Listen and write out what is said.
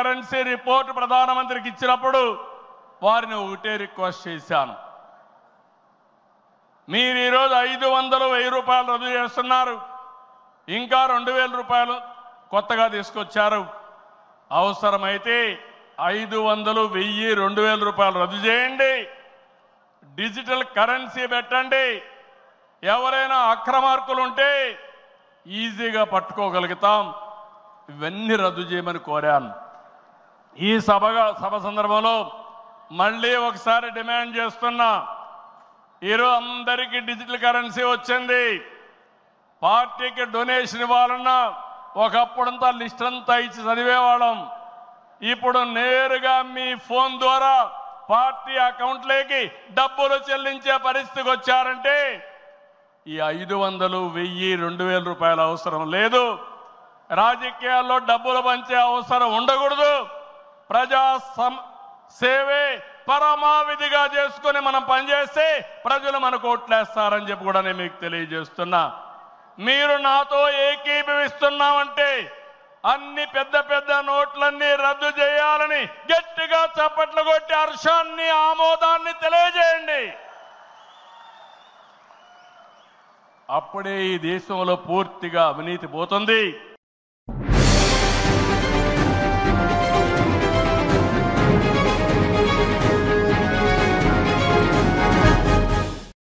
Currency report ప్రధానమంత్రికి ఇచ్చినప్పుడు వారిని ఒకటే రిక్వెస్ట్ చేశాను. మీరు ఈరోజు 500, 1000 రూపాయలు రద్దు చేస్తున్నారు, ఇంకా 2000 రూపాయలు కొత్తగా తీసుకొచ్చారు. అవసరమైతే 500, 1000, 2000 రూపాయలు రద్దు చేయండి, డిజిటల్ కరెన్సీ పెట్టండి. ఎవరైనా అక్రమార్కులు ఉంటే ఈజీగా పట్టుకోగలుగుతాం. ఇవన్నీ రద్దు చేయమని కోరాను. ఈ సభ సందర్భంలో మళ్ళీ ఒకసారి డిమాండ్ చేస్తున్నా. ఈరోజు అందరికీ డిజిటల్ కరెన్సీ వచ్చింది. పార్టీకి డొనేషన్ ఇవ్వాలన్నా ఒకప్పుడంతా లిస్ట్ అంతా ఇచ్చి చదివేవాళ్ళం. ఇప్పుడు నేరుగా మీ ఫోన్ ద్వారా పార్టీ అకౌంట్లోకి డబ్బులు చెల్లించే పరిస్థితికి వచ్చారంటే ఈ 500, 1000, 2000 రూపాయల అవసరం లేదు. రాజకీయాల్లో డబ్బులు పంచే అవసరం ఉండకూడదు. ప్రజా సేవే పరమావిధిగా చేసుకుని మనం పనిచేస్తే ప్రజలు మనకు ఓట్లేస్తారని చెప్పి కూడా నేను మీకు తెలియజేస్తున్నా. మీరు నాతో ఏకీభవిస్తున్నామంటే అన్ని పెద్ద పెద్ద నోట్లన్నీ రద్దు చేయాలని గట్టిగా చప్పట్లు కొట్టి హర్షాన్ని, ఆమోదాన్ని తెలియజేయండి. అప్పుడే ఈ దేశంలో పూర్తిగా అవినీతి పోతుంది.